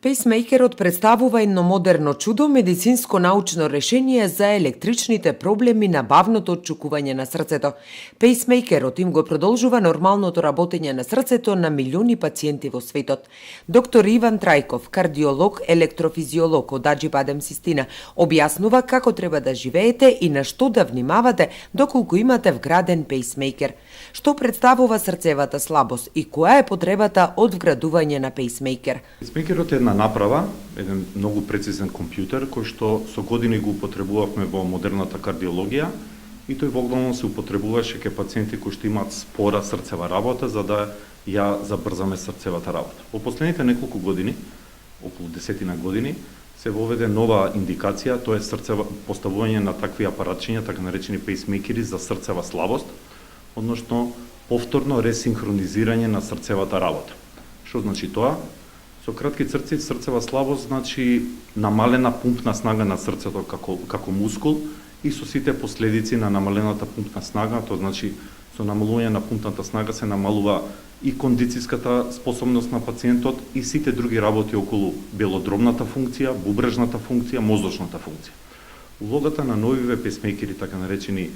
Пейсмейкерот представува едно модерно чудо, медицинско научно решение за електричните проблеми на бавното отчукување на срцето. Пейсмейкерот им го продолжува нормалното работење на срцето на милиони пациенти во светот. Доктор Иван Трајков, кардиолог, електрофизиолог од Аџи Систина, објаснува како треба да живеете и на што да внимавате доколку имате вграден пейсмейкер. Што представува срцевата слабост и која е потребата од вградување на пейсмейкер? Пейсмейкерот е една направа, еден многу прецизен компјутер кој што со години го употребувавме во модерната кардиологија и тој воглавно се употребуваше кај пациенти кои што имаат спора срцева работа за да ја забрзаме срцевата работа. Во последните неколку години, околу 10 години, се воведе нова индикација, тоа е поставување на такви апаратчиња, така наречени пейсмейкери за срцева слабост, односно повторно ресинхронизирање на срцевата работа. Што значи тоа? Со кратки црци, срцева слабост значи намалена пумпна снага на срцето како мускул и со сите последици на намалената пумпна снага, тоа значи со намалување на пумпната снага се намалува и кондицијската способност на пациентот и сите други работи околу белодробната функција, бубрежната функција, мозочната функција. Улогата на новиве пейсмейкери, така наречени,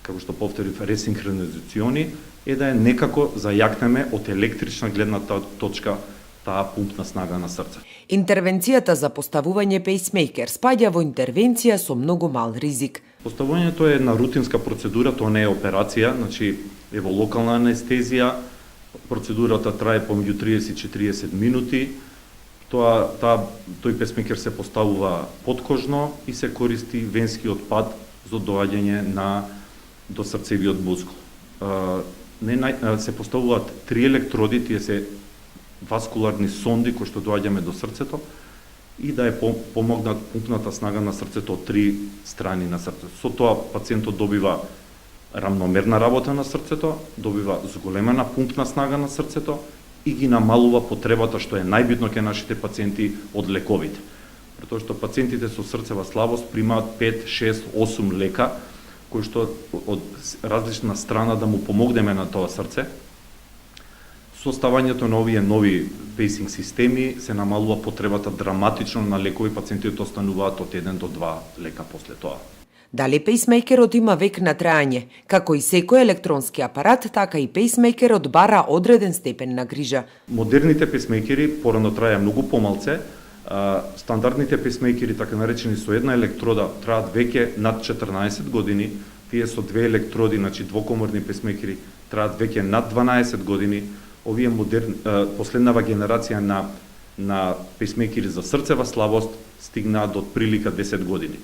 како што повторив, ресинхронизациони, е да е некако зајакнеме од електрична гледна точка таа пумпна снага на срцето. Интервенцијата за поставување пейсмейкер спаѓа во интервенција со многу мал ризик. Поставувањето е една рутинска процедура, тоа не е операција, значи е во локална анестезија, процедурата трае помеѓу 30 и 40 минути. Тој пейсмейкер се поставува подкожно и се користи венскиот пат за доаѓање до срцевиот мускул. Се поставуваат 3 електроди, тие се васкуларни сонди кои што доаѓаме до срцето и да помогнат пумпната снага на срцето од 3 страни на срцето. Со тоа пациентот добива рамномерна работа на срцето, добива зголемена пумпна снага на срцето и ги намалува потребата, што е најбитно кај нашите пациенти, од лековите. Претоа што пациентите со срцева слабост примаат 5, 6, 8 лека кои што од различна страна да му помогнеме на тоа срце. Со ставањето на овие нови пейсинг системи се намалува потребата драматично на лекови, пациентите остануваат од 1 до 2 лека после тоа. Дали пейсмейкерот има век на траење? Како и секој електронски апарат, така и пейсмейкерот бара одреден степен на грижа. Модерните пейсмейкери порано траја многу помалце, стандардните пейсмейкери, така наречени со една електрода, траат веќе над 14 години, тие со 2 електроди, значи двокоморни пейсмейкери, траат веќе над 12 години. Овие последнава генерација на пейсмейкери за срцева слабост стигнаат до прилика 10 години.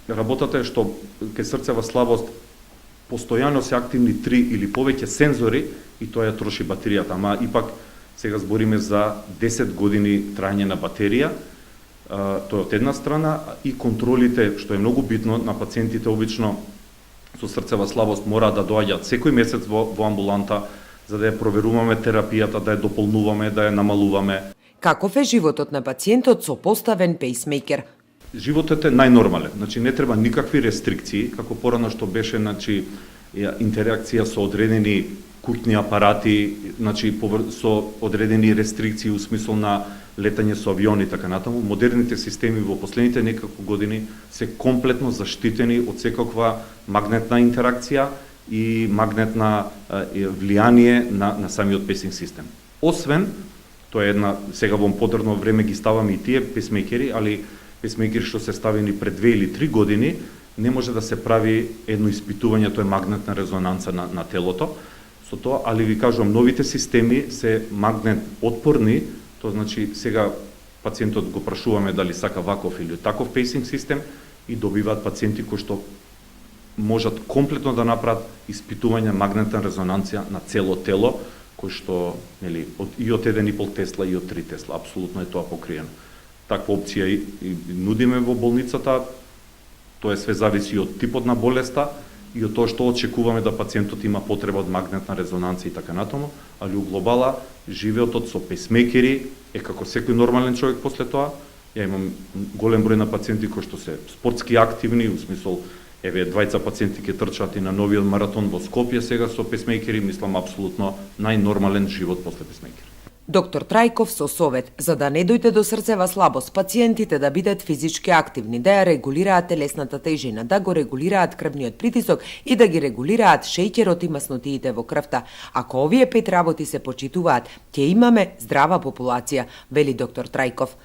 Работата е што кај срцева слабост постојано се активни 3 или повеќе сензори и тоа ја троши батеријата, ама ипак сега збориме за 10 години траење на батерија. Тоа од една страна и контролите, што е многу битно на пациентите обично со срцева слабост мора да доаѓаат секој месец во амбуланта за да ја проверуваме терапијата, да ја дополнуваме, да ја намалуваме. Каков е животот на пациентот со поставен пейсмейкер? Животот е најнормален, значи не треба никакви рестрикции, како порано што беше, значи интеракција со одредени куќни апарати, значи со одредени рестрикции у смисол на летање со авиони и така натаму. Модерните системи во последните неколку години се комплетно заштитени од секаква магнетна интеракција и магнетна влијание на самиот пейсинг систем. Освен, тоа е една, сега во модерно време ги ставаме и тие пейсмейкери, али пейсмейкери што се ставени пред 2 или 3 години, не може да се прави едно испитување, тоа е магнетна резонанца на телото. Со тоа, али ви кажувам, новите системи се магнет отпорни, тоа значи сега пациентот го прашуваме дали сака ваков или таков пейсинг систем и добиваат пациенти кои што можат комплетно да направат испитување магнетна резонанција на цело тело, кој што и од 1,5 Тесла и од 3 Тесла, апсолутно е тоа покриено. Таква опција и нудиме во болницата, тоа све зависи од типот на болеста и од тоа што очекуваме да пациентот има потреба од магнетна резонанција и така натаму, али у глобала живеотот со пейсмейкери е како секој нормален човек после тоа. Ја имам голем број на пациенти кои што се спортски активни, у смисол еве 20 пациенти ќе трчаат и на новиот маратон во Скопје сега со пейсмейкери, мислам апсолутно најнормален живот после пейсмейкер. Доктор Трајков со совет за да не дојде до срцева слабост, пациентите да бидат физички активни, да ја регулираат телесната тежина, да го регулираат крвниот притисок и да ги регулираат шеќерот и маснотиите во крвта. Ако овие 5 работи се почитуваат, ќе имаме здрава популација, вели доктор Трајков.